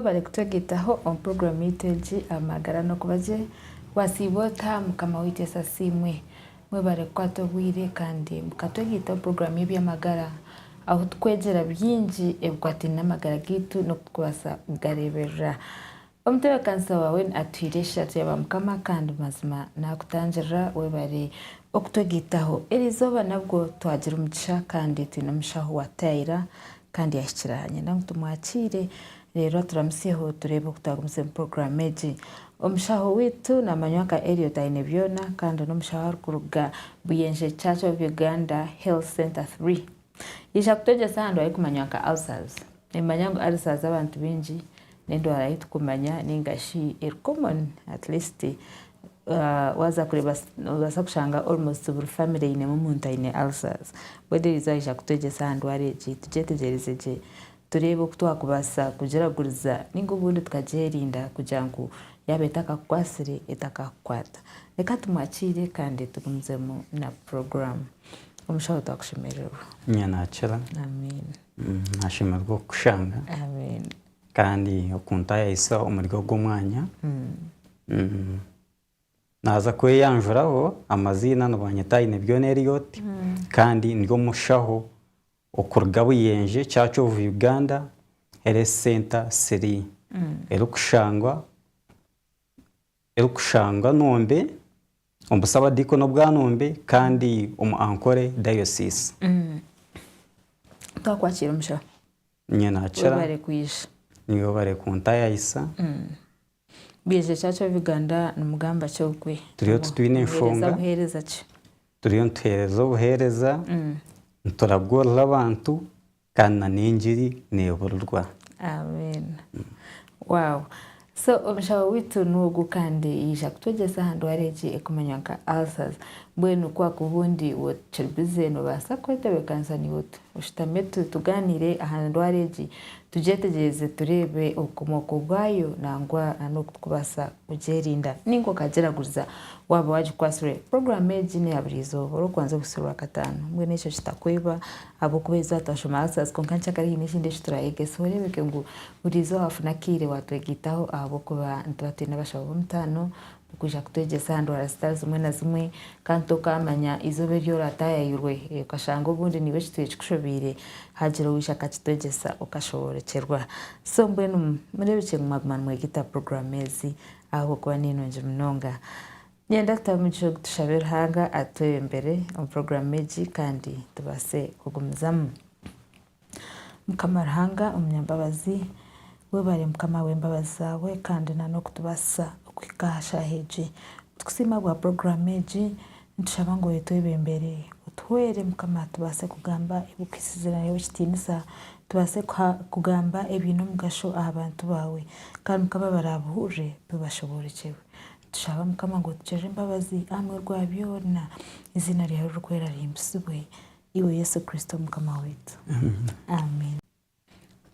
bari kutwegetaho on program yiteji amagara no kubaje wasibota mukama witesa simwe mwe bari kwatobwire kandi mukatwegeta program y'amagara aho twegera byinji ebwati n'amagara gitu no kwasa garebera omutebe kansa wawe atwiresha tuyaba mukama kandi mazima nakutangira we bari okutwegetaho erizoba nabwo twagira umugisha kandi tunamushaho watayira kandi yashikiranye nangtumwakire rero turamusiho turebe kutagumse program eji omushaho witu namanywaka Elliot Ainebyona kandi nomushaho kuruga Buyenje Church of Uganda Health Center 3 isha kuteje sando ari kumanywaka ulcers imanyango ulcers abantu binji nendo arayitu kumanya ningashi common at least waza kureba basakushanga almost buri family ine mumuntu ine ulcers whether izayisha kuteje sando areji tujetejerezeje turebe kutwakubasa kugeraguriza ningubundi tukagerinda kugira ngo yabetaka kwasire etakakwata reka tumwakire kandi tugumzemo na program omushaho takushemererwa nyanachela amen nashimirwa kushanga amen kandi okuntaya isa omurigo gw'omwanya naza kweyanjuraho amazina nabanyita Ainebyona Elliot kandi ndyo mushaho okuruga Buyenje Church of Uganda Health Center 3 erukushanga nombe ombusaba dikono bwa nombe kandi ankore diocese takwakira musha nyanachera bare kwisha niyo bare kuntaya isa Buyenje Church of Uganda numugamba cyokwe turiyo tutwine mfunga buhereza ki turiyo nterezo buhereza nturagorra abantu kandi n'injiri nebururwa amen wow so omushaho witu nugu kandi isha kutwegesa hando areji ekumanyaka ulcers bwenu kwa kubundi wochirbize no basa kwetebe kansani wotu ushitametu tuganire ahando areji tujetegeze turebe okomoko bwayo nangwa anokubasa ugerinda ningo kageraguriza waba waje kwasure program eji ne abirizo boro kwanza gusura katano mwene cyo kitakweba abo kubeza tashoma ulcers konkancha kari nishinde shiturayege sorebeke ngo urizo hafuna kire watwegitaho abo kuba ntubatena bashabo mutano kuja kutwegesa hando arastars mwe na zimwe kanto kamanya izobe ryo ratayayirwe kashango bundi niwe kitweje kushobire hagiro wisha katwegesa ukashoborekerwa so mbwenu murebeke magman mwegita program ezi aho kwa nino nje mnonga nyenda tamujo tushabira hanga atoye mbere on program eji kandi tubase kugumzamu mukamarhanga umunyambabazi we bari mukama wembabazi zawe kandi nano kutubasa kwikasha heji tukusima bwa program eji ntushaba ngo yetoye mbere utwere mukama tubase kugamba ibukisizerano y'ukitinisa tubase kugamba ebintu mugasho abantu bawe kandi mukaba barabuhuje bibashoborekewe tushaba mukama ngo tujeje imbabazi amwe rwabyona izina ryawe rukwera rimbisubwe iwe Yesu Kristo mukama wetu amen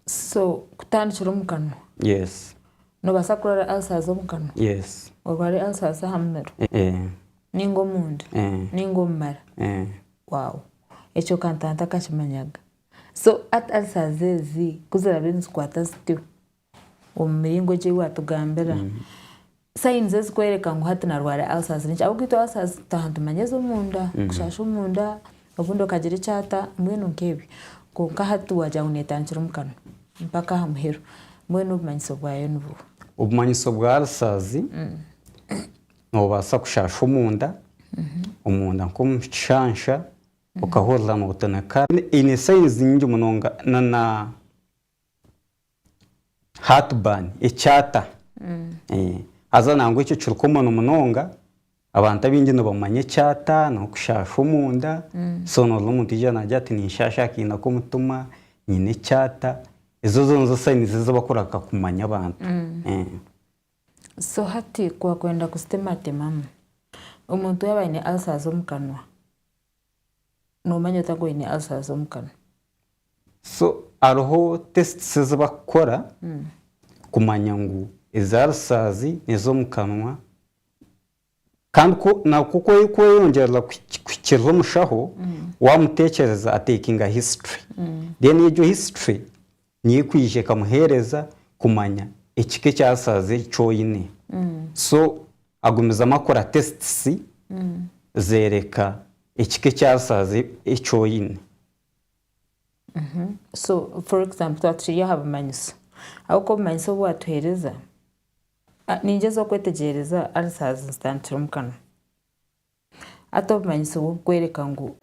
so kutandikira mukano yes no basakura ulcers mukano yes ogwari ulcers hamnero ningo munda ningo mara wow echo kantanta kashimanyaga so at ulcers ezi kuzira bintu kwata zityo omuringo je watugambera signs ezikwereka ngo hati narwara ulcers ni abo kwita ulcers tahantu manyezo munda kushasha munda obundo kagire cyata mwenu nkebi ko kahatu waja unetanchira mukano mpaka hamhero mwenu ubumanyiso bwayo nubu ubumanyiso bwa ulcers no basa kushasha umunda umunda nkomushansha ukahorla no utanaka ine signs nyingi munonga na heartburn icyata azana ngo icyo cyurukomano munonga abantu abingi no bamanye cyata no kushasha umunda sono n'umuntu ijana ajati nishasha kina ko mutuma nyine cyata izo zonzo signs zizobakoraka kumanya abantu so hati kwa kwenda kustemate mama umuntu yabaine ulcers omukanwa no manya tago ine ulcers omukanwa so aroho tests zibakora kumanya ngo izulcers nizo mukanwa kandi ko na kuko yongera kwikirwa mushaho wamutekereza atakinga history then iyo history niye kwije kamuhereza kumanya ekike kyasaze cyoyine so agumiza amakora tests zereka ekike kyasaze ecyoyine. So for example twaturiye habamanyiso aho ko manyiso bwatuhereza ningezo kwetegereza ulcers zitantira mu kanwa atobumanyiso bukwereka ngo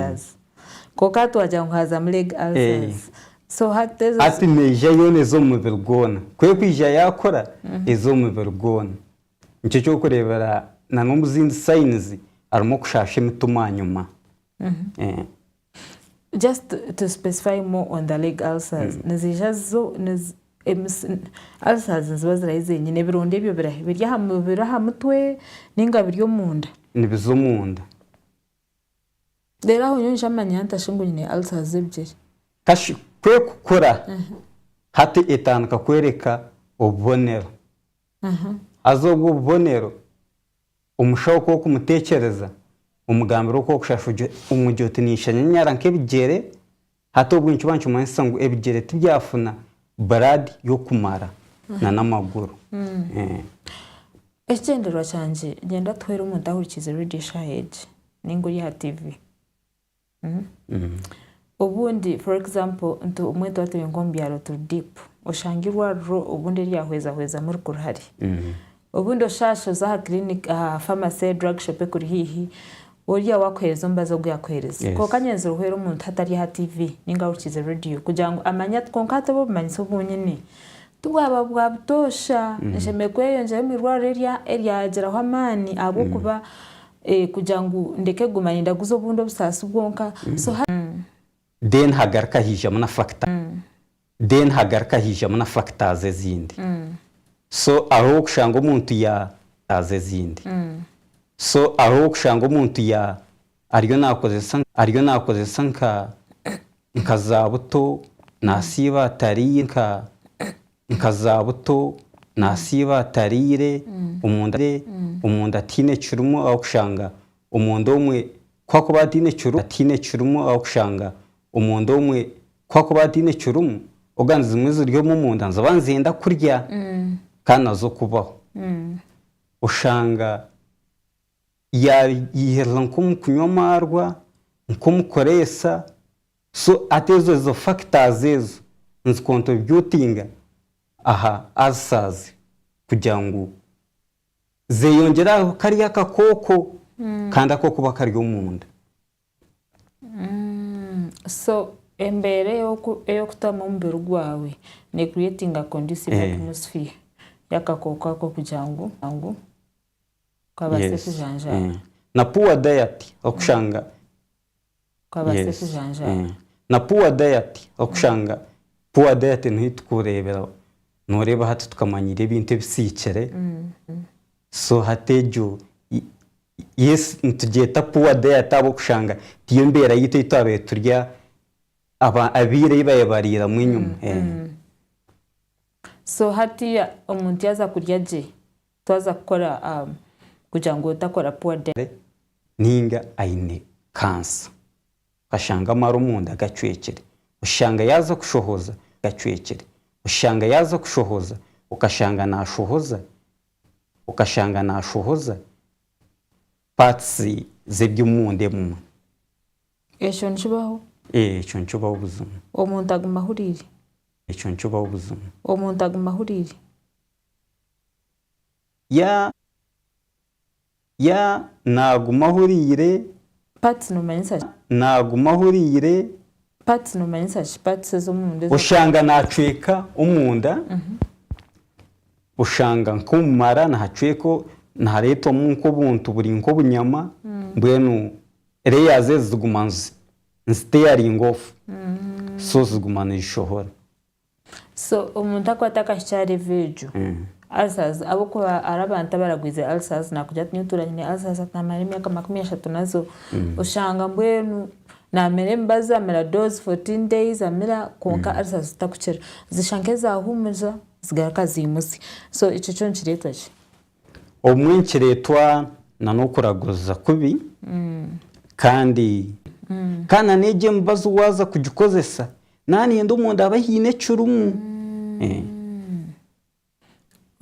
ko katwaja ngo haza leg ulcers so hateze ati neja yone zo mu birgona kwe kwija yakora ezo mu birgona nicyo cyo kurebera na no muzindi signs arimo kushasha imituma nyuma. Just to specify more on the leg ulcers nezijazo ulcers zibazirayize nyine bironde byo birya hamutwe ninga biryo munda nibizo munda rero aho nyonje amanyanta shingo nyine ulcers ebyiri kashi kwe kukora hati etanka kwereka obonero azobwo obonero umushoko wo kumutekereza umugambiro ko kushashuje umujyotinisha nyara nkebigere hato bwincu bancu manisa ngo ebigere tibyafuna baradi yo kumara na namaguru. Ecenderwa cyanje ngenda twera umuntu ahurikize Redisha Hedge ninguri ha TV. Ubundi for example nto umwete watuye ngombyaro to deep oshangirwa ro ubundi ryahweza muri kurhari. Ubundi oshasho za clinic pharmacy drug shop kuri hihi uriya wakwereza mbazo guyakwereza ko kanyenze ruhero umuntu hatari ha TV ninga ukize radio kugira ngo amanya twonkata bo manyiso bunyine tugaba bwabutosha njemekwe yonje mirwaro area agera hamani abo kuba kugira ngo ndeke gumanya ndaguzo bundo busasa bwonka so den hagarka hija muna factor den hagarka hija muna factors ezindi so aho kushanga umuntu ya azezindi so aho kushanga umuntu ya ariyo nakoze sanka nkazabuto nasiba tariye nkazabuto nasiba tarire umuntu atine cyurumo aho kushanga umuntu umwe kwako batine cyurumo aho kushanga umuntu umwe kwako batine cyurumo uganze mwizo ryo mu munda nzabanzenda kurya kana zo kubaho ushanga yihera nk'umukunywa marwa nk'umukoresa so atezo zo factors ezo nzikontributinga aha ulcers kugira ngo zeyongera kariya kakoko kandi ako kuba kari umunda. So embere yo kutama umbere gwawe ne creating a conducive atmosphere yakakoko ako kugira ngo kwabase kujanja na poor diet okushanga kwabase kujanja na poor diet okushanga poor diet ntitukurebera noreba hati tukamanyira ibintu bisikere so hatejo yes ntugeta poor diet abo kushanga tiyembera yite itabe turya aba abire bayebarira mwinyuma. So hati umuntu yaza kurya je twaza gukora kugira ngo utakora poor diet ninga aine cancer ashanga marumunda gacwekere ushanga yaza kushohoza gacwekere ushanga yaza kushohoza ukashanga nashohoza parts zebyumunde mu esho nchibaho echo nchubaho ubuzima umuntu agumahurire echo nchubaho ubuzima umuntu agumahurire ya nagumahurire parts no manyisa nagumahurire parts no manyisa parts zo munde ushanga nacweka umunda ushanga nkumara nahacweko nareto munko buntu buri nko bunyama mbwenu reyaze zigumanzi steering off so zigumana ishohora so umuntu akwataka cyari vejo ulcers abo ko arabanta baragwize ulcers nakujya tunyuturanye ulcers atamara imyaka 30 nazo ushanga mbwenu namere mbaza mera dose 14 days amera konka ulcers takukira zishankeza ahumuza zigaraka zimusi so ico cyo nkiretwaje omwenkiretwa nanokuraguza kubi kandi kana neje mbazo waza kugikozesa nani yendo umuntu abahine curumu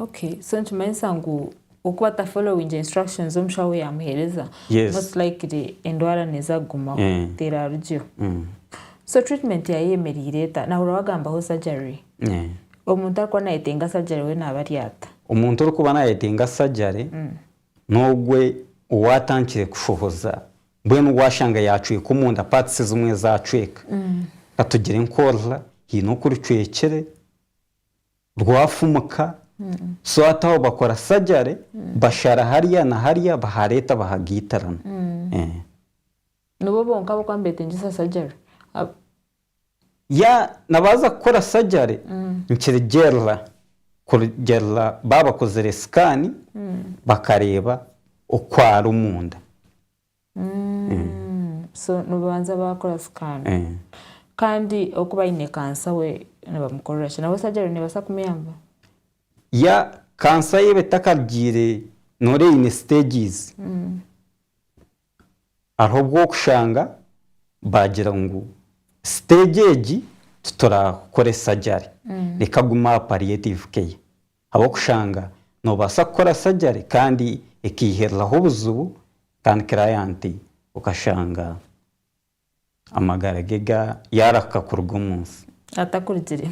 Okay, so nchimanyisa ngu ukuba ta following instructions omushawe yamuhereza Yes. most likely endwara neza guma tera rujyo. So treatment ya yemerire ta na urabagamba surgery. Omuntu akwa nayetenga surgery we nabaryata. Omuntu uri kuba nayetenga surgery nogwe uwatankire kushohoza bwenu washanga yacuye kumunda parts zimwe zacweka katugira inkorla hino kuri cwekere rwafumuka so ataho bakora surgery bashara hariya na hariya bahareta bahagitarana nubo bonka bo kwambete njisa surgery ya nabaza gukora surgery nkirigera kurigera baba kozere scan bakareba ukwara umunda so nubanza bakora scan kandi okuba ine cancer we nabamukoresha nabo surgery ne basa kumiyamba ya cancer yebe takagire nore in stages arobwo kushanga bagira ngo stage tutora kore surgery rekaguma palliative care abo kushanga no basa gukora surgery kandi ikiheraho ubuzubu kandi client ukashanga amagara gega yarakakurwa umunsi atakurigire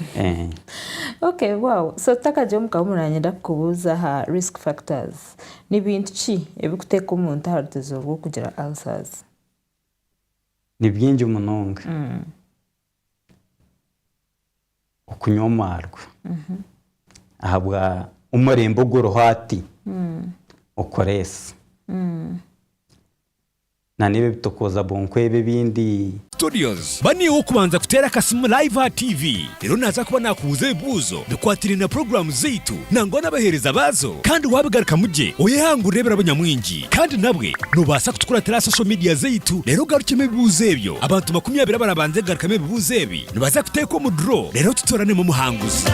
okay wow so takaje mukamuranye ndakubuza ha risk factors ni bintu ki ebikuteka umuntu haritezo rwo kugira ulcers ni byinji umunonga okunyomarwa ahabwa umurembo gw'uruhati ukoresa na nibe bitokoza bonkwebe bindi Studios bani ukubanza kutera kasimu live TV rero naza kuba nakubuze ibuzo bikwatire na program zitu nango nabahereza bazo kandi wabigaruka muje oyehanga urebera abanyamwingi kandi nabwe nubasa kutukura tera social media zitu rero garukime bibuze ebyo abantu 20 barabanze garukame bibuze ebi nibaza kuteka mu draw rero tutorane mu muhanguzi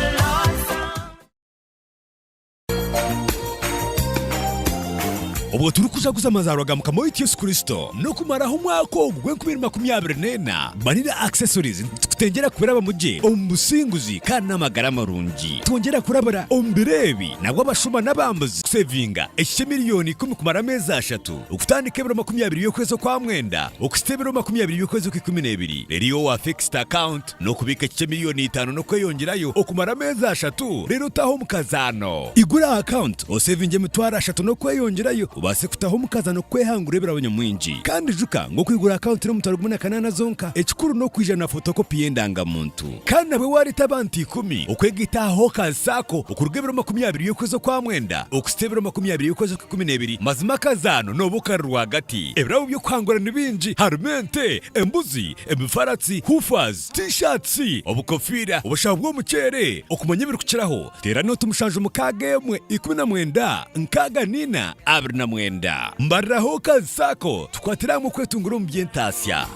Obo turukuja kuzamazarwaga mukamoyi Yesu Kristo no kumaraho umwaka ogwe 2024 banira accessories tukutengera kubera bamuje omusinguzi kana n'amagara marungi twongera kurabara ombirebi nabwo abashuma n'abambuzi savinga 1 miliyoni 10 kumara meza 3 ukutandika 20 y'ukwezi kwa mwenda ukustebero 20 y'ukwezi kwa 12 rero wa fixed account no kubika 1 miliyoni 5 no kweyongerayo okumara meza 3 rero taho mukazano igura account o savinge mitwara 3 no kweyongerayo base kutaho mukazano kwehangurebera abanyamwinji kandi juka ngo kwigura account no mutarugumuna kanana zonka ekikuru no kwijana photocopy yendanga muntu kandi nawe wari tabanti 10 ukwegitaho kasako ukurugebero 20 y'ukwezi kwa mwenda ukustebero 20 y'ukwezi kwa 12 mazima kazano no bukarwa hagati ebirawo byo kwangura nibinji harumente embuzi emifaratsi hufaz t-shirts obukofira ubushaho bwo mukere okumanya biri kukiraho tera no tumushanje mukagemwe 19 nkaga nina abri mwenda mbaraho kazako tukwatira mu kwetungura mu byentasya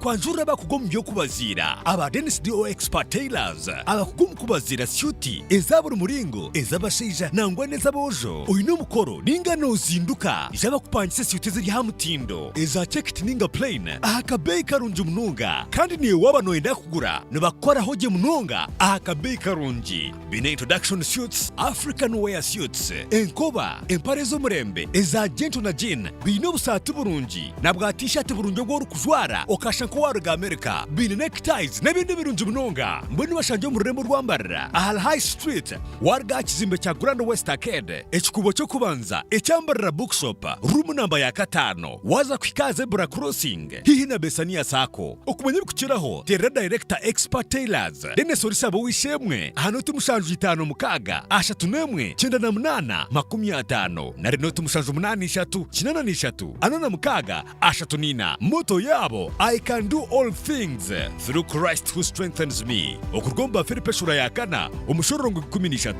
Kwanjura bakugom byo kubazira aba Dennis DO Expert Tailors abakugom kubazira suti ezaburu muringo ezabashija nangwa neza bojo uyu no mukoro ningano zinduka ijaba kupangise suti ziri hamutindo eza checked ninga plain ahakabei karunji mununga kandi niye waba noenda kugura nibakora hoje mununga ahakabei karunji bina introduction suits African wear suits enkoba emparezo murembe eza gento na jean bino busatu burunji nabwa t-shirt burunjo gwo kujwara okasha kuwaruga Amerika bini neckties n'ibindi birunji munonga mboni bashanje mu rurembo rwambarira ahal high street warga kizimbe cya Grand West Arcade ekikubo cyo kubanza ecyambarira bookshop room number ya 5 waza kwikaze bra crossing hihi na Besania sako ukumenya bikukiraho tera director Expert Tailors dene sorisa bo wishemwe hano tumushanje 5 mukaga ashatu nemwe 98 50 na reno tumushanje 8 3 93 anona mukaga ashatu nina moto yabo I can do all things through Christ who strengthens me. Okurgomba Filipe shura yakana umushororo 13.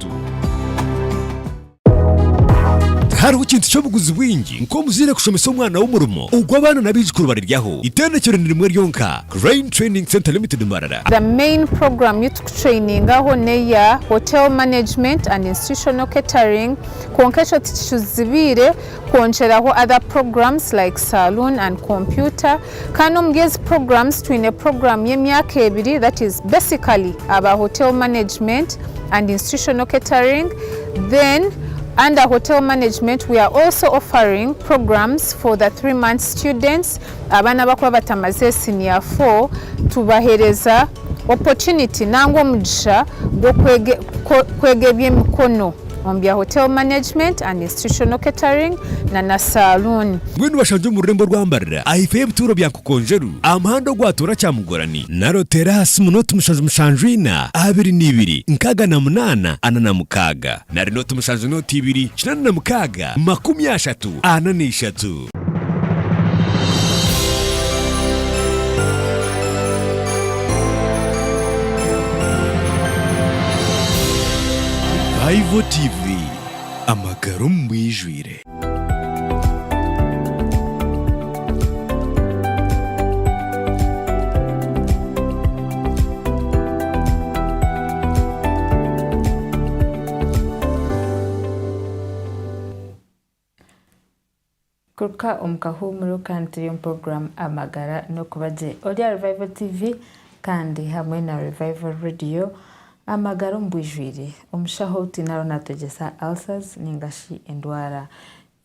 hariho ikintu cy'obuguzi bwingi nko muzire kushomesa umwana w'umurumo ugwa abana n'abijukuru bariryaho itendekero ni rimwe ryonka Rain Training Center Limited Marara. The main program youth training aho neya hotel management and institutional catering konkesho tishuzibire koncheraho other programs like saloon and computer kano mgezi programs twine program y'emyaka ebiri that is basically about hotel management and institutional catering. Then under hotel management we are also offering programs for the 3-month students abana bakuba batamaze senior 4 tubahereza opportunity nango omugisha gwo kwegebya emikono ombya hotel management and institutional catering na saloon. Mwenu bashanje mu rurembo rwambarira ahife bituro bya kukonjeru amahando gwatora cyamugorani naro terasi munoti mushanjwina 22 nkaga na 8 anana mukaga nari noti mushanjwinoti 2 kinana na mukaga 30 ananishatu. Ivo TV amagaro mbwijwire. Kuruka omukahumuro kandi yo program amagara no kubaje Odia Revival TV kandi hamwe na Revival Radio amagaro mbwijwire omushaho tinaro natogesa ulcers ningashi endwara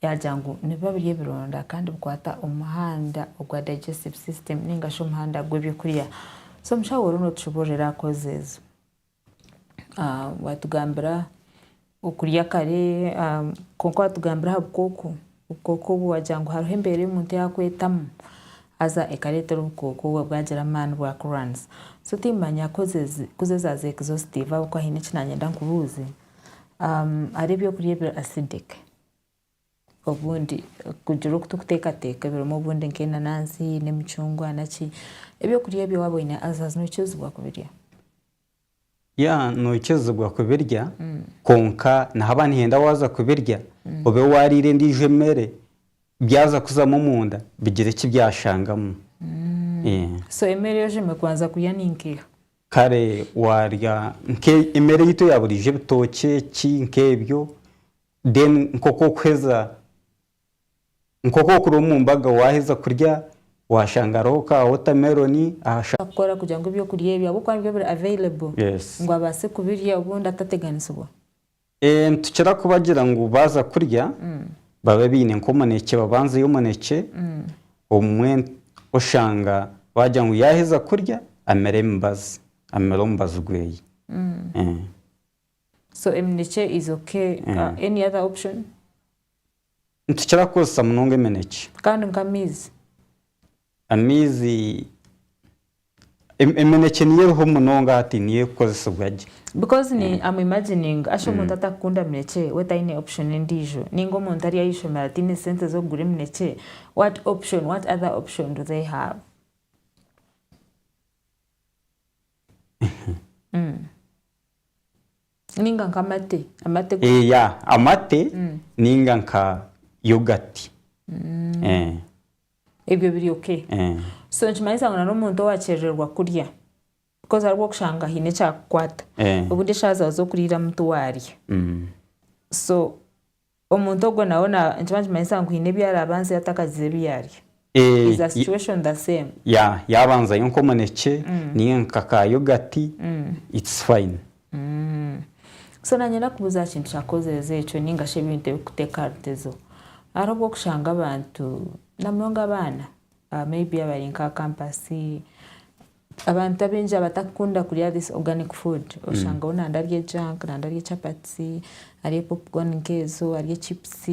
yajangu nibabiriye bironda kandi bukwata umuhanda ogwa digestive system ningashi umuhanda gwebyo kuriya so omushaho runo tushoborera causes watugambira ukuriya kare konko watugambira habukoko ukoko bwajangu hariho imbere y'umuntu yakwetamu aza ekaletero ukoko bwagera man work runs so timanya kuzezaze exhaustive abako hine kinanye ndankubuze arebyo kuriye acidic obundi kujuru kutukuteka birimo ubundi nkena nansi n'emicungwa naki ebyo kuriye byo wabonye azazi no cyuzwa kubirya ya no cyuzwa kubirya konka na habani henda waza kubirya obe warire ndije mere byaza kuzamo munda bigire ki byashangamo so emere yoje mekwanza kuyaninke kare warya nke emere yito yaburije bitoke ki nkebyo then nkoko kweza nkoko kuri mumbaga waheza kurya washangaro ka watermelon akora kugira ngo byo kuriye byo abo kwa byo available yes. ngo abase kubirya ubundi atateganisubwa tukira kubagira ngo baza kurya babe bine nkomoneke babanze y'umuneke umwe oshanga wajya ngo yaheza kurya amerembaza gweye so emineke is okay. Any other option tukira kosa munonge emineke kandi nkamizi amizi emineke niyo ho munonga ati niyo kozesa bwaje because I'm imagining asho umuntu atakunda mineke weta ine option ndijo ningo umuntu ari yishomera ati ne sense zo gure mineke what other option do they have? Ninga nkamate amate ya amate ninga nka yogurt ebyo biri okay so nchimanisa ngana n'umuntu wachererwa kurya because arwo kushanga hine cyakwata ubundi shaza zo kurira mtu wari so omuntu ogwo naona nchimanisa ngo hine byara abanze yatakazize byari is a situation the same yabanza yonkomoneke niyo nkaka yogurt it's fine so nanyera kubuza kintu cyakozeze eco ningashe ibintu kuteka artezo arabo kushanga abantu namyonga abana maybe abari nka campus abantu abenje batakunda kurya this organic food oshanga una ndarye junk ndarye chapati ari popcorn nkezo ari chips.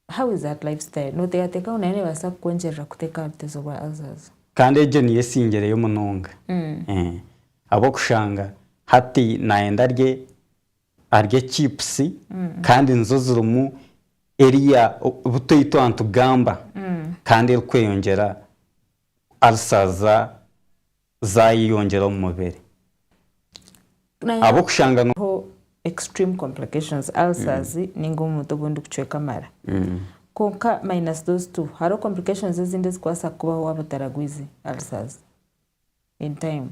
How is that lifestyle? No they ateka unene basa konjera kuteka artezo kwa others kandi eje niye singere yo munonga abo kushanga hati naenda arye chips kandi nzozurumu area butoyito antugamba kandi kweyongera alsaza zayiyongera mu mubere abo kushanga no extreme complications ulcers ninga omuntu obundi kucweka mara konka minus those two haro complications ezindi zikwasa kubaho waba utaragwize ulcers in time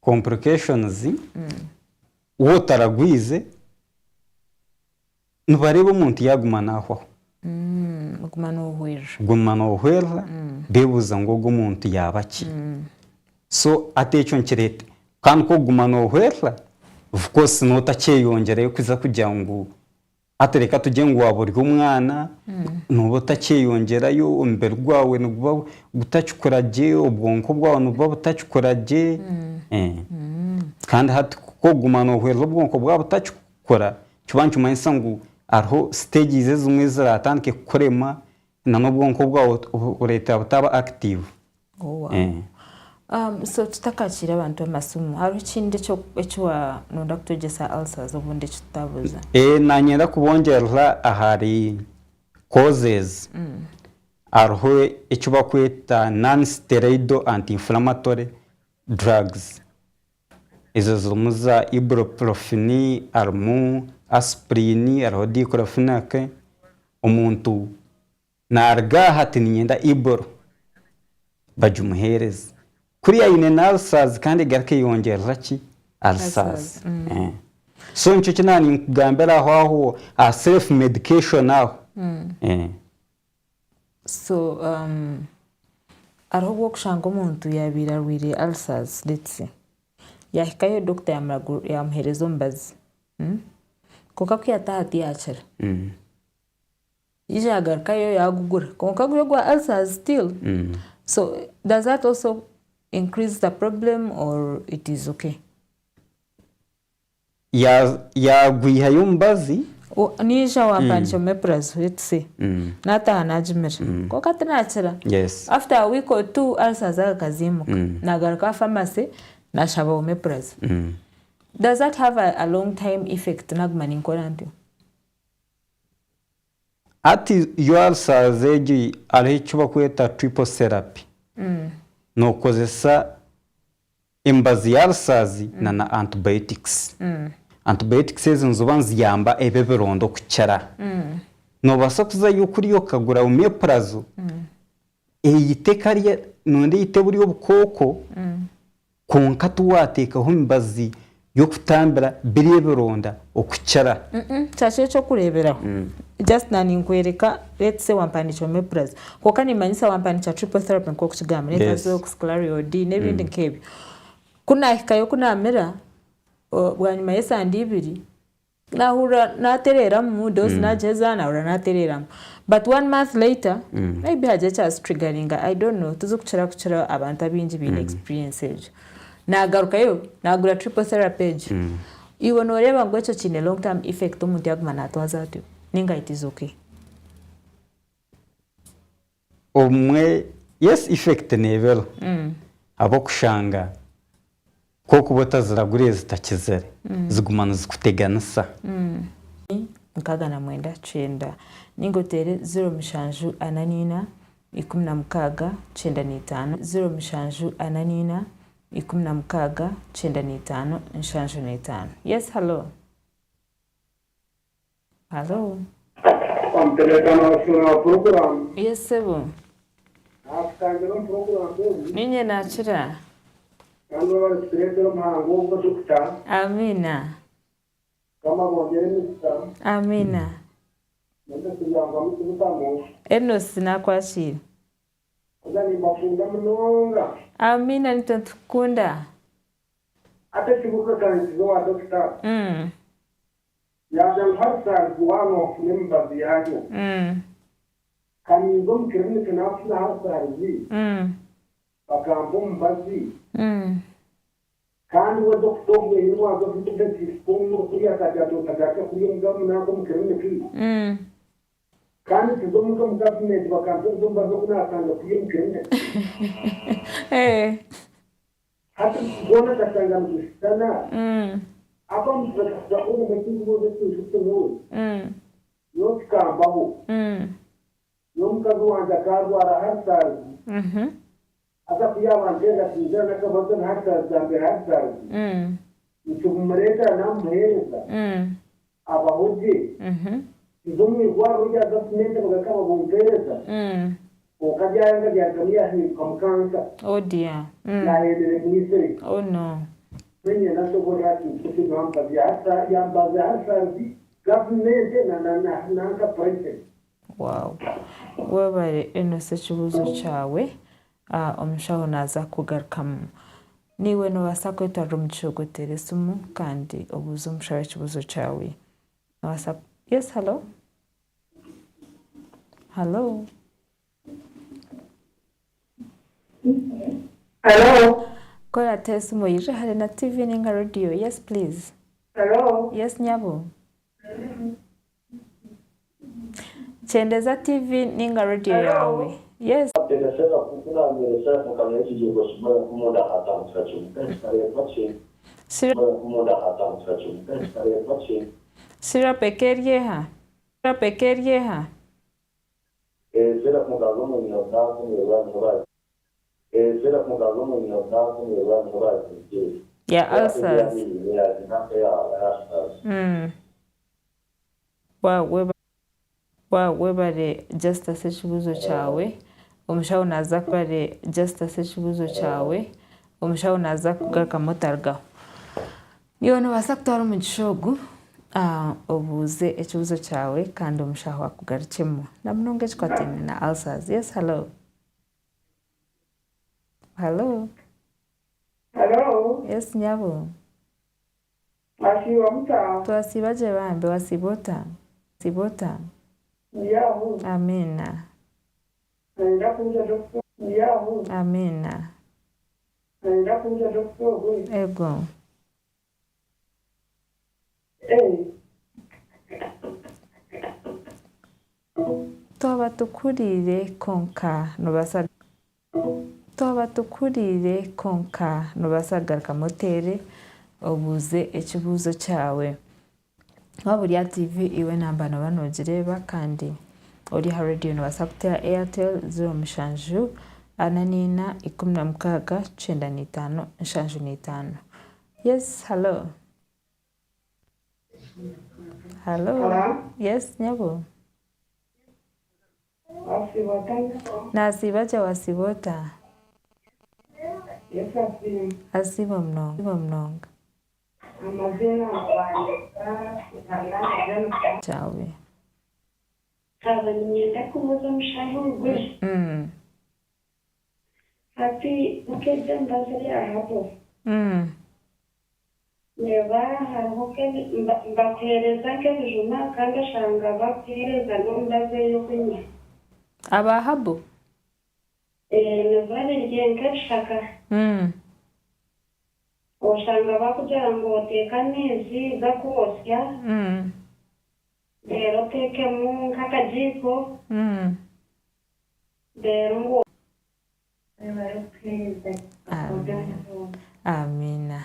complications uwo utaragwize nubareba omuntu yagumanaho gumana ohwera bebuza ngo omuntu yabaki so atecho nkirete kandi ko gumana ohwera of course notacyeyongereye kuza kugira ngo atereka tujye ngo waburya umwana nubo tacyeyongerayo imbere rwawe nubo gutacukuraje ubwonko bwawe nubo butacukuraje kandi hati ko gumana ohwera ubwonko bwawe butacukura kibancu mayisa ngo arho stages zimwe ziratandike kurema nano bwonko bwawe ureta butaba active. So tutakakira abantu amasumu hari ikindi cyo wa nonda kutogesa ulcers obundi tutabuza nanyenda kubongera ahari causes arho icyo bakwita non steroidal anti-inflammatory drugs izo zumuza ibuprofen armu aspirin arho diclofenac umuntu narga hati nyenda iboro bajumuhereza kuri ayine ulcers kandi garke yongera ki ulcers so nicyo kinani kugambera aho a self medication aho so arho gushanga umuntu yabirarwire ulcers let's say yahikayo doctor yamuherezo mbazi koka kwiyatahati yacera ijagarkayo yagugura konka gwa ulcers still so does that also increase the problem or it is okay ya gwiha yumbazi nisha wampanisha mepras let's say nata anajimera koka tinachera yes after a week or two ulcers akazimuka nagarka pharmacy nashaba mepras does that have a long time effect nagmani quarantine ati your ulcers eji alicho bakweta triple therapy no kozesa imbazi ya ulcers na antibiotics antibiotics ezinzubanzi yamba ebeberondo kucara no basakuza yukuri yo kagura umeprazo eyiteka nonde yiteburi obukoko konka tuwateka ho imbazi yo kutambira biriberonda okucara chache cyo kureberaho just nani nkwereka let's say wampanisha mepras koka nimanyisa wampanisha triple therapy ko kugamba netazo scleroid n'ibindi nkebyo kuna hikayo kuna amera bwanyuma yesandi ibiri nahura naterera mu dose najeza na ura naterera but 1 month later maybe haje just triggering I don't know tuzukucara abantu abinji bine experience nagarukayo nagura triple therapy iwo noreba ngo cyo kine long term effect umuntu yagumana atwazatu ninga it is okay omwe yes effect nevel abo kushanga ko kubota ziragure zitakizere zigumana zikuteganisa nkaga na mwenda chenda ningotere 0 mishanju ananina 16 chenda ni 5 0 mishanju ananina 16 chenda ni 5 nshanju ni 5 yes hello program yes sebo after program ninye nachira kando spiritual mhango kutukta amina kama bongere mista amina nenda kuyanga mututamo eno sina kwashira uzani mafunga mnonga amina nitatukunda ate kibuka kanzi wa doctor ya dan harsa duwano nimba biyajo kan yom kirni kana fina harsa ri akambum bazi kan wa doctor ne wa do fitu sistem ko ya ta to ta ka ko yum gam na ko kirni ki kan ti dum gam gam ne ba kan dum ba ko na kan ko yum kirni hatta gona ta tangam sana apam da ko ne ti mo de tu tu no yo ka babu yom ka duwa da ka duwa har sa asa kuyabanteza kwiza n'akabazo ntakazambere hazaza icumureta namuhereza abahoze izo mwirwaro rya gasimende bagakaba bumpereza ukajyanga byagamiyahinduka mukansa Oh dear. nahendere mwisere Oh no. menye nasobora kugamba byasa yambaza hasazi gasimende nanka president. Wow. Webare enose ikibuzo cyawe omushaho naza kugarukamu niwe nobasa kwetwara omu kishogotere esimu kandi obuuze omushaho ekibuzo cyawe nobasa. Yes, hello. Hello. Hello. Kora tesimu yije hari na TV ninga radio. Yes, please. Hello. Yes, nyabo. Chendeza TV ninga radio yawe. Yes. Terceira cultura merece totalmente de gosma como da rata ultratim. Estaria pode. Como da rata ultratim. Estaria pode. Sira pekeryeha. Sira pekeryeha. Será com galomo e não dá com o lado vai. Será com galomo e não dá com o lado vai. Ya ulcers. Webare justice ekibuzo cyawe omushaho naza kubare justice ekibuzo cyawe omushaho naza kugaruka motarga niyo nobasa kutwara omu kishogo obuuze ekibuzo cyawe kandi omushaho akugarukemu na munonga ekikwatine na ulcers. Yes, hello. Hello. Hello. Yes, nyabo. Asiwa mta. Twasibaje bambe wasibota. Sibota. Yahu. Amina. Nenda kuja doktor. Yahu. Amina. Nenda kuja doktor. Ego. Twaba tukurire konka nobasagaruka motere obuuze ekibuzo cyawe waburiya TV iwe namba noba nogireba kandi ori ha radio nobasa kutera Airtel 07 44 16 95 75. Yes, hello. Hello. Yes, nyabo. Nasibaje wasibota. Yes, asiwa. Asiba mnonga. Amazina Cyawe. Kaba nienda kumuza mshahuri. Ati ukeje mbazali hapo. Neba haruke mbakereza ke juma kandi shanga bakereza n'undaze yo kunya. Abahabo. Nebale ngenke shaka. Oshanga bakugira ngo oteka nezi gakuosya. Rero tekemu nk'akajiko. Rero ngo Amina.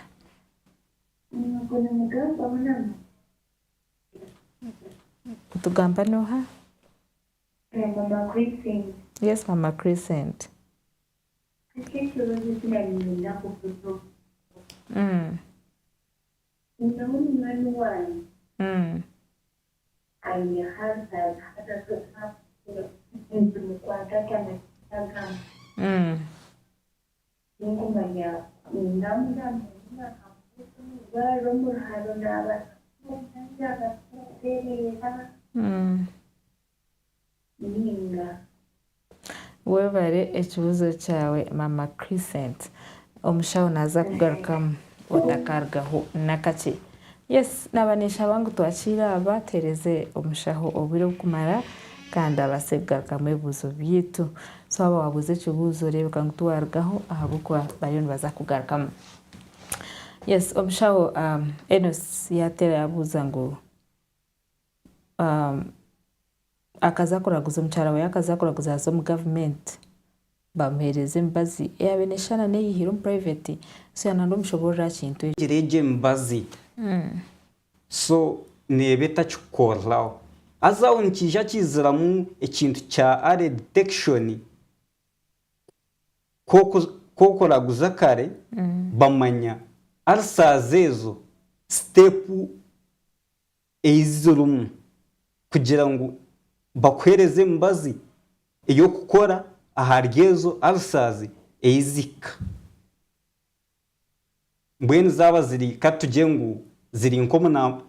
Tugamba noha? Mama Crescent. Yes, Mama Crescent. Webare ekibuzo cyawe Mama Crescent omushaho naza kugarukamu otakargaho nakaki. Yes, nabanisha bangu twakira abatereze omushaho obwire okumara kandi abasegarukamu ebibuzo byitu so aba wabuze ekibuzo rebeka ngu tuwargaho ahabw'okuba bariyo nibaza kugarukamu. Yes, omushaho Enos yatera yabuuza ngu akaza kuraguza omukyara we akaza kuraguza zo mu government bamuhereze embazi eyabeneshana neyihira omu private so yananda omushoborera kintu kireje embazi so nebe takikoraho azaho nikija kiziramu ekintu kya early detection koko raguza kare bamanya alsaze ezo stepu eizirumu kugira ngo bakwereze mbazi iyo gukora aharyezo alsaze eizika mbwene zaba ziri katuje ngo ziri nkomo na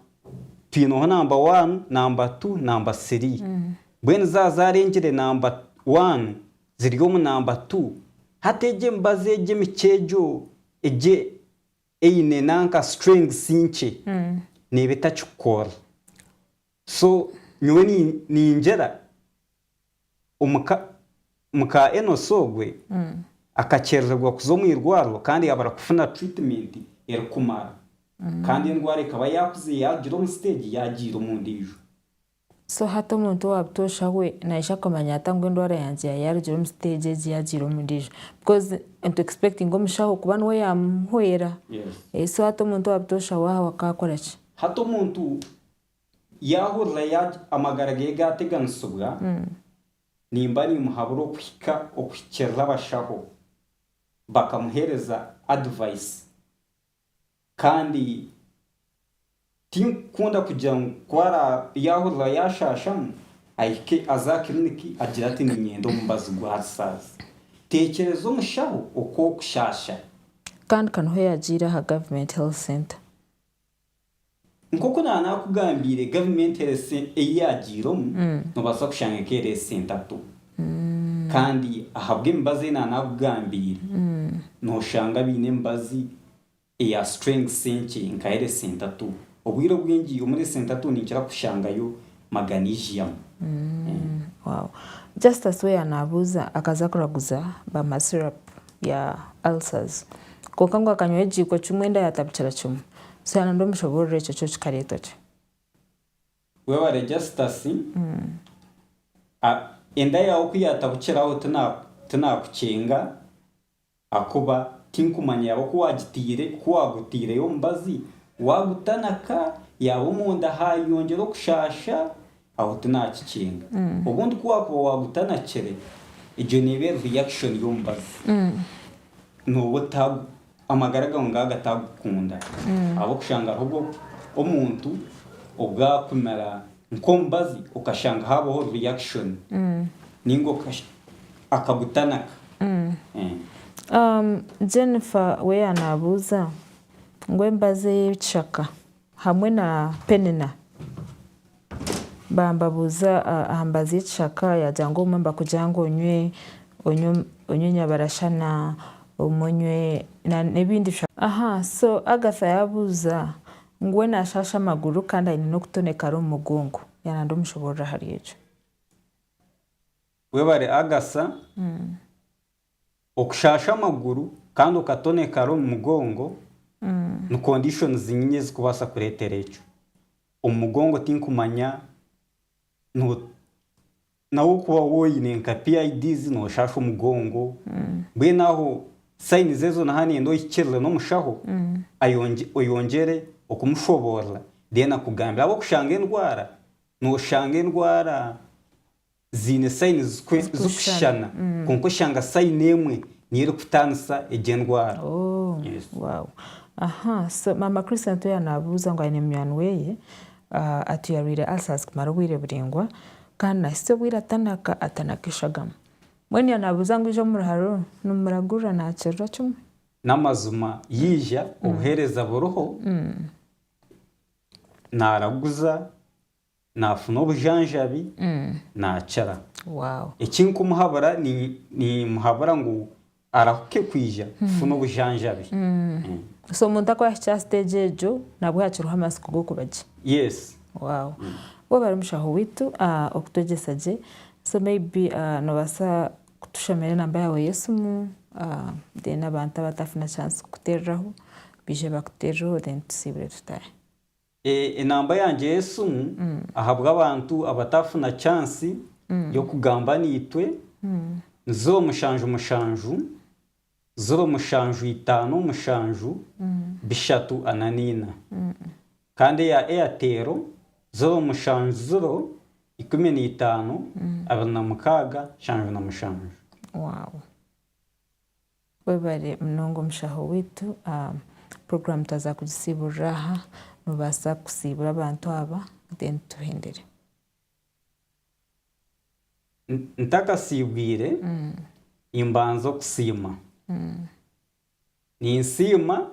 twinoho number 1 number 2 number 3 mbwene zarengere number 1 ziriyo mu number 2 hateje mbaze eje mikejo eje eine nanka string sinche nebeta chukora so nywe ninjera muka enosogwe akakererwa kuzomu irwaro kandi abara kufuna treatment erikumara kandi indwara ikaba yakuze yagira mu stage yagira mu ndijo so hato umuntu wabutosha we naisha kumanya atangwe indwara yanjye yagira mu stage yagira mu ndijo because I'm expecting ngo mushaho kubana we yamhwera so hato umuntu wabutosha waho akakora ki hato umuntu yahurira amagarage gategansobwa nimba ni muhaburo kwika okwikera bashaho bakamuhereza advice kandi tinkunda kugira ngo kwara yahurira yashashamu ayike aza kliniki agira ati ninyendo mbazi gwarsaza tekerezo mushaho uko kushasha kandi kanho yagira ha government health center nkoko nakugambire government health eyagiro no basa kushanga kere center to kandi ahabwe mbaze nakugambire no shanga bine mbazi ya strength senche nkaire center to obwiro bwingi umuri center to nikira kushangayo magnesium wow just as way anabuza akaza kuraguza ba masirap ya ulcers kokangwa akanyweji ko chumwenda yatabuchara chumwe so yanando mshobore cyo chikareto cyo wewe registasi enda yawo kuyatabuchiraho tuna kucenga akuba tinkumanya yabo kuwagutire yo mbazi wagutanaka yabo munda hayongero kushasha aho tunakicenga ubundi kuwako wagutanakere ijo nibe reaction yo mbazi no butagu amagaraga ngaga tagukunda abo kushanga ahubwo omuntu ubwakumara nkombazi ukashanga habaho reaction ningo akagutanaka Jennifer we anabuza ngwe mbaze chaka hamwe na penina bambabuza ambaze chaka yajango mamba kujango onywe barashana umunywe na nebindi so Agatha yabuza ngwe nashasha maguru kandi ari no kutoneka ro mugongo yanando mushobora hari ejo webare Agasa okushasha maguru kandi ukatoneka ro mugongo no conditions nyinyi zikubasa kuretera ejo umugongo tinkumanya no nawo kuba woyine nka PIDs no shasha umugongo bwe naho signs zezo na hani ndo ikirle no mushaho oyongere okumushobora dena kugambira abo kushanga indwara no shanga indwara zine signs zukushana konko shanga sign emwe nire kutanisa egendwara yes. Wow so mama Christian to yanabuza ngo ine myanweye atuyarire alsas kumarwire buringwa kana se bwira tanaka atanakishagama mwene yanabuza ngo ijo muraharo numuragura nakirra cyumwe namazuma yija ubuhereza boroho naraguza nafuna obujanjabi nacara wow ekinko muhabara ni muhabara ngo arahuke kwija funa obujanjabi so muntu ko yashya stage ejo nabwo yaciruha amasiku go kubaje yes wow bo baramushaho witu okutogesaje so maybe no basa kutushamere namba yawe Yesu mu then abantu batafuna chance kuterraho bije bakuterraho then tusibire tutaye namba yanje Yesu ahabwa abantu abatafuna chance yo kugamba nitwe zo mushanju zoro mushanju 5 mushanju bishatu ananina kandi ya Airtel zoro mushanju 15 abana mukaga shanju na mushanju wow webare mnongo mushaho witu program taza kugisibura aha nubasa kusibura abantu aba then tuhendere ntakasibwire imbanzo kusima ni insima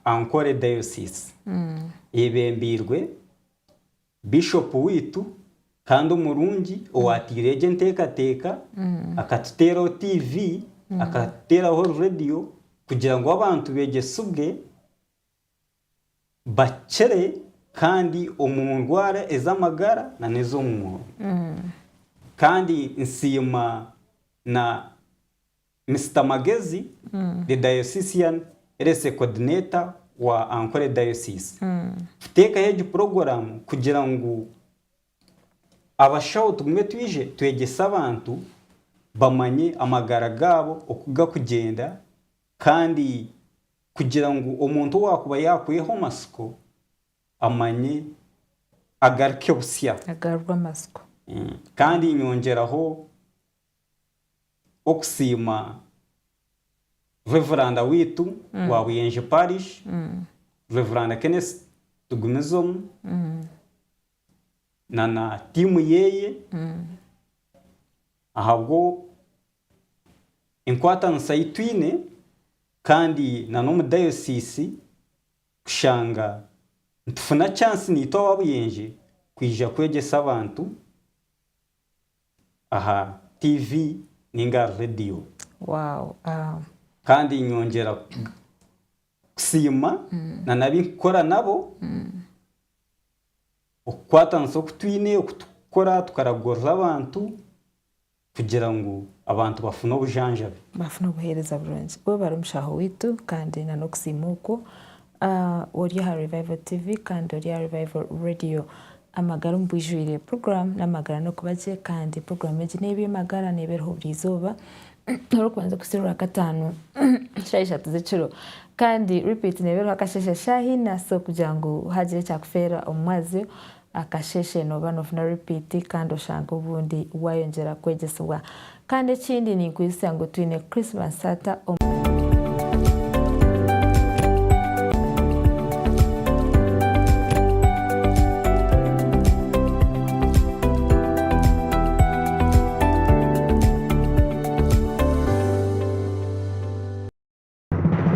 Ankole Diocese ibembirwe Bishop witu kandi umurungi owatirege ntekateka akatuteraho TV akatuteraho radio kugira ngo abantu begesubwe bakere kandi umundwara ezamagara na nezo mu kandi insima na Mr. Magezi the diocesan erese coordinator wa Ankole Diocese teka heju program kugira ngo abashaho tugumye twije twegesa abantu bamanye amagara gabo okuga kugenda kandi kugira ngo umuntu wakuba yakweho masiko amanye agarke busya agarwa masiko kandi inyongeraho okusima Reverend witu wa Buyenje Parish Reverend Kenneth Tugumizom na timu yeye ahabwo inkwata nsayitwine kandi na no mu diocese kushanga ntufuna chance nito wabuyenje kwija kwegesa abantu aha TV ninga radio. Wow. Kandi nyongera kusima na nabikora nabo okwatanso kutwine okukora tukaragorza abantu kugira ngo abantu bafuna obujanjabe bafuna obuhereza burungi bo barumushaho witu kandi na no kusimuko ori ha Revival TV kandi ori ha Revival Radio amagara mbujwire program n'amagara no kubaje kandi program eje nebi magara neberho burizoba oro kwanza kusirura katano shaisha tuzeciro kandi repeat neberho akasheshe shahina so kugira ngo hagire cyakufera omwazi akasheshe no bano funa repeat kandi oshanga ubundi wayongera kwegeswa kandi ikindi ni kwisa ngo twine Christmas sata